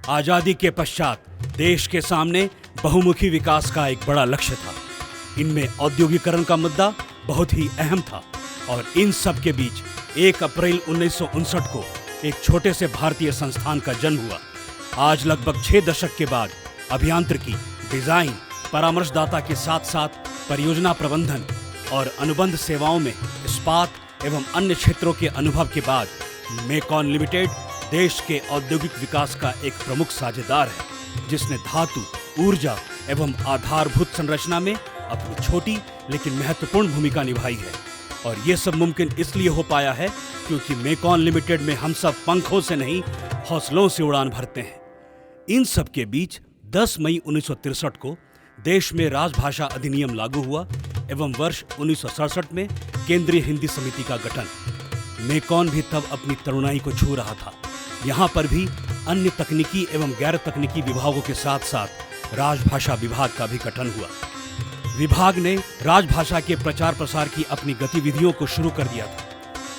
आजादी के पश्चात देश के सामने बहुमुखी विकास का एक बड़ा लक्ष्य था। इनमें औद्योगिकरण का मुद्दा बहुत ही अहम था और इन सब के बीच 1 अप्रैल 1959 को एक छोटे से भारतीय संस्थान का जन्म हुआ। आज लगभग 6 दशक के बाद अभियांत्रिकी, डिजाइन, परामर्शदाता के साथ साथ परियोजना प्रबंधन और अनुबंध सेवाओं में इस्पात एवं अन्य क्षेत्रों के अनुभव के बाद मेकॉन लिमिटेड देश के औद्योगिक विकास का एक प्रमुख साझेदार है, जिसने धातु, ऊर्जा एवं आधारभूत संरचना में अपनी छोटी लेकिन महत्वपूर्ण भूमिका निभाई है। और ये सब मुमकिन इसलिए हो पाया है क्योंकि मेकॉन लिमिटेड में हम सब पंखों से नहीं, हौसलों से उड़ान भरते हैं। इन सब के बीच 10 मई 1963 को देश में राजभाषा अधिनियम लागू हुआ एवं वर्ष 1967 में केंद्रीय हिंदी समिति का गठन। मेकॉन भी तब अपनी तरुणाई को छू रहा था। यहाँ पर भी अन्य तकनीकी एवं गैर तकनीकी विभागों के साथ साथ राजभाषा विभाग का भी गठन हुआ। विभाग ने राजभाषा के प्रचार प्रसार की अपनी गतिविधियों को शुरू कर दिया था।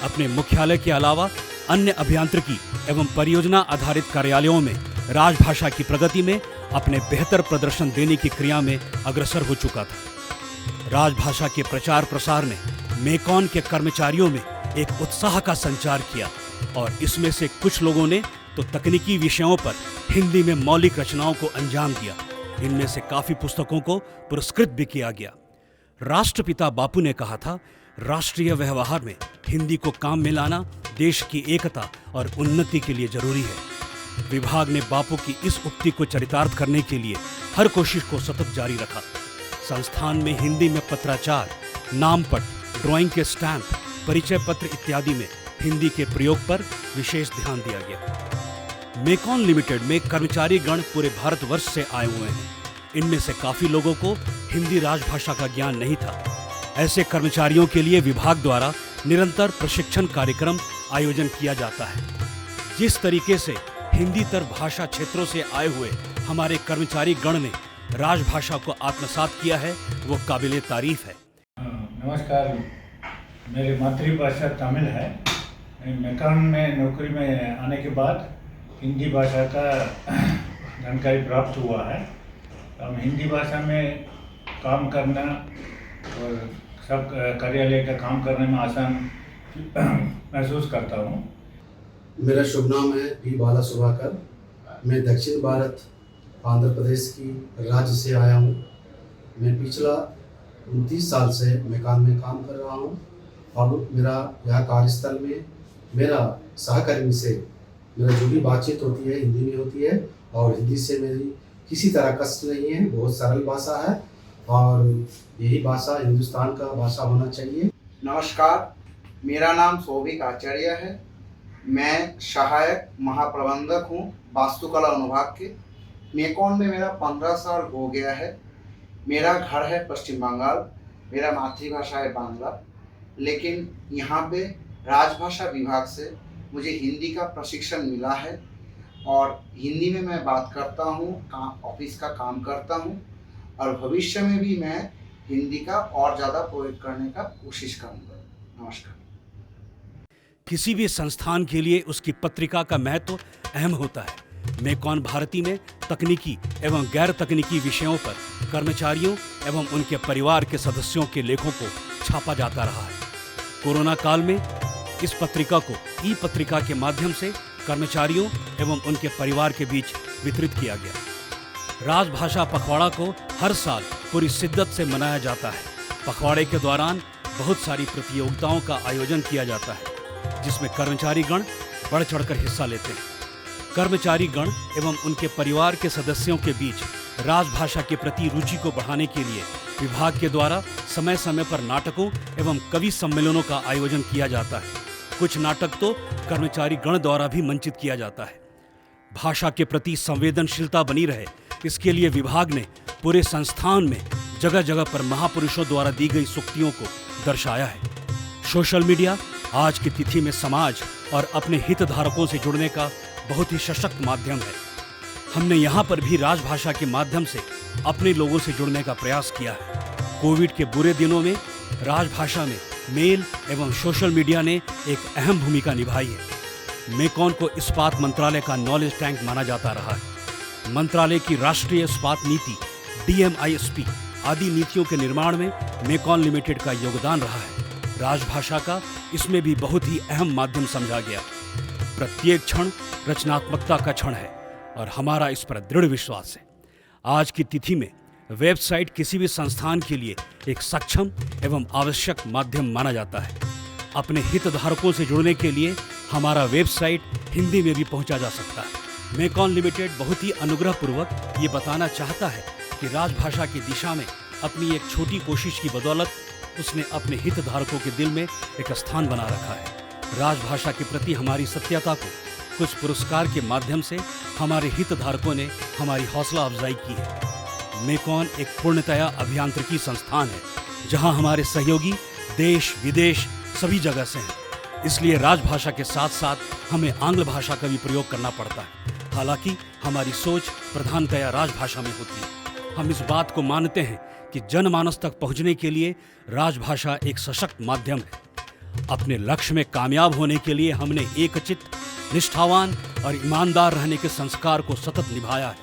अपने मुख्यालय के अलावा अन्य अभियांत्रिकी एवं परियोजना आधारित कार्यालयों में राजभाषा की प्रगति में अपने बेहतर प्रदर्शन देने की क्रिया में अग्रसर हो चुका था। राजभाषा के प्रचार प्रसार ने मेकॉन के कर्मचारियों में एक उत्साह का संचार किया और इसमें से कुछ लोगों ने तो तकनीकी विषयों पर हिंदी में मौलिक रचनाओं को अंजाम दिया। इनमें से काफी पुस्तकों को पुरस्कृत भी किया गया। राष्ट्रपिता बापू ने कहा था, राष्ट्रीय व्यवहार में हिंदी को काम में लाना देश की एकता और उन्नति के लिए जरूरी है। विभाग ने बापू की इस उक्ति को चरितार्थ करने के लिए हर कोशिश को सतत जारी रखा। संस्थान में हिंदी में पत्राचार, नामपट, ड्राइंग के स्टैंप, परिचय पत्र इत्यादि में हिंदी के प्रयोग पर विशेष ध्यान दिया गया। मेकॉन लिमिटेड में कर्मचारी गण पूरे भारतवर्ष से आए हुए हैं। इनमें से काफी लोगों को हिंदी राजभाषा का ज्ञान नहीं था। ऐसे कर्मचारियों के लिए विभाग द्वारा निरंतर प्रशिक्षण कार्यक्रम आयोजन किया जाता है। जिस तरीके से हिंदीतर भाषा क्षेत्रों से आए हुए हमारे कर्मचारी गण ने राजभाषा को आत्मसात किया है, वो काबिले तारीफ है। नमस्कार, मेरी मातृभाषा तमिल है। मेकॉन में नौकरी में आने के बाद हिंदी भाषा का जानकारी प्राप्त हुआ है। हम हिंदी भाषा में काम करना और सब कार्यालय का काम करने में आसान महसूस करता हूँ। मेरा शुभ नाम है पी बाला सुभाकर। मैं दक्षिण भारत आंध्र प्रदेश की राज्य से आया हूँ। मैं पिछला 29 साल से मेकॉन में काम कर रहा हूँ। अब मेरा यह कार्यस्थल में मेरा सहकर्मी से मेरा जो भी बातचीत होती है हिंदी में होती है और हिंदी से मेरी किसी तरह कष्ट नहीं है। बहुत सरल भाषा है और यही भाषा हिंदुस्तान का भाषा होना चाहिए। नमस्कार, मेरा नाम सौभिक आचार्य है। मैं सहायक महाप्रबंधक हूँ वास्तुकला अनुभाग के। मेकॉन में मेरा 15 साल हो गया है। मेरा घर है पश्चिम बंगाल। मेरा मातृभाषा है बांग्ला, लेकिन यहाँ पे राजभाषा विभाग से मुझे हिंदी का प्रशिक्षण मिला है और हिंदी में मैं बात करता हूँ, ऑफिस का काम करता हूँ और भविष्य में भी मैं हिंदी का और ज़्यादा प्रयोग करने का कोशिश करूँगा। नमस्कार। किसी भी संस्थान के लिए उसकी पत्रिका का महत्व अहम होता है। मेकॉन भारती में तकनीकी एवं गैर तकनीकी विषयों पर कर्मचारियों एवं उनके परिवार के सदस्यों के लेखों को छापा जाता रहा है। कोरोना काल में इस पत्रिका को ई पत्रिका के माध्यम से कर्मचारियों एवं उनके परिवार के बीच वितरित किया गया। राजभाषा पखवाड़ा को हर साल पूरी शिद्दत से मनाया जाता है। पखवाड़े के दौरान बहुत सारी प्रतियोगिताओं का आयोजन किया जाता है, जिसमें कर्मचारी गण बढ़ चढ़कर हिस्सा लेते हैं। कर्मचारी गण एवं उनके परिवार के सदस्यों के बीच राजभाषा के प्रति रुचि को बढ़ाने के लिए विभाग के द्वारा समय समय पर नाटकों एवं कवि सम्मेलनों का आयोजन किया जाता है। कुछ नाटक तो कर्मचारी गण द्वारा भी मंचित किया जाता है। भाषा के प्रति संवेदनशीलता बनी रहे, इसके लिए विभाग ने पूरे संस्थान में जगह जगह पर महापुरुषों द्वारा दी गई सूक्तियों को दर्शाया है। सोशल मीडिया आज की तिथि में समाज और अपने हितधारकों से जुड़ने का बहुत ही सशक्त माध्यम है। हमने यहाँ पर भी राजभाषा के माध्यम से अपने लोगों से जुड़ने का प्रयास किया है। कोविड के बुरे दिनों में राजभाषा में मेल एवं सोशल मीडिया ने एक अहम भूमिका निभाई है। मेकॉन को इस्पात मंत्रालय का नॉलेज टैंक माना जाता रहा है। मंत्रालय की राष्ट्रीय इस्पात नीति DMISP आदि नीतियों के निर्माण में मेकॉन लिमिटेड का योगदान रहा है। राजभाषा का इसमें भी बहुत ही अहम माध्यम समझा गया। प्रत्येक क्षण रचनात्मकता का क्षण है और हमारा इस पर दृढ़ विश्वास है। आज की तिथि में वेबसाइट किसी भी संस्थान के लिए एक सक्षम एवं आवश्यक माध्यम माना जाता है। अपने हितधारकों से जुड़ने के लिए हमारा वेबसाइट हिंदी में भी पहुंचा जा सकता है। मेकॉन लिमिटेड बहुत ही अनुग्रहपूर्वक ये बताना चाहता है कि राजभाषा की दिशा में अपनी एक छोटी कोशिश की बदौलत उसने अपने हितधारकों के दिल में एक स्थान बना रखा है। राजभाषा के प्रति हमारी सत्यता को कुछ पुरस्कार के माध्यम से हमारे हितधारकों ने हमारी हौसला अफजाई की है। मेकॉन एक पूर्णतया अभियांत्रिकी संस्थान है जहां हमारे सहयोगी देश विदेश सभी जगह से हैं। इसलिए राजभाषा के साथ साथ हमें आंग्ल भाषा का भी प्रयोग करना पड़ता है। हालांकि हमारी सोच प्रधानतया राजभाषा में होती है। हम इस बात को मानते हैं कि जनमानस तक पहुंचने के लिए राजभाषा एक सशक्त माध्यम है। अपने लक्ष्य में कामयाब होने के लिए हमने एकचित्त, निष्ठावान और ईमानदार रहने के संस्कार को सतत निभाया है।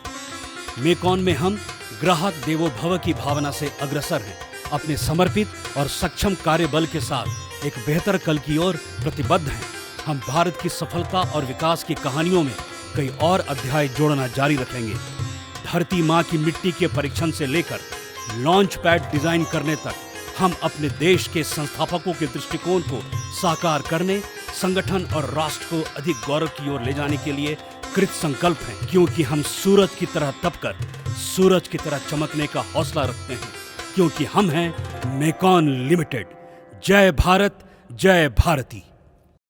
मेकॉन में हम ग्राहक देवो भव की भावना से अग्रसर हैं। अपने समर्पित और सक्षम कार्यबल के साथ एक बेहतर कल की ओर प्रतिबद्ध हैं। हम भारत की सफलता और विकास की कहानियों में कई और अध्याय जोड़ना जारी रखेंगे। धरती माँ की मिट्टी के परीक्षण से लेकर लॉन्च पैड डिजाइन करने तक हम अपने देश के संस्थापकों के दृष्टिकोण को साकार करने, संगठन और राष्ट्र को अधिक गौरव की ओर ले जाने के लिए कृत संकल्प हैं। क्योंकि हम सूरज की तरह तपकर सूरज की तरह चमकने का हौसला रखते हैं। क्योंकि हम हैं मेकॉन लिमिटेड। जय भारत, जय भारती।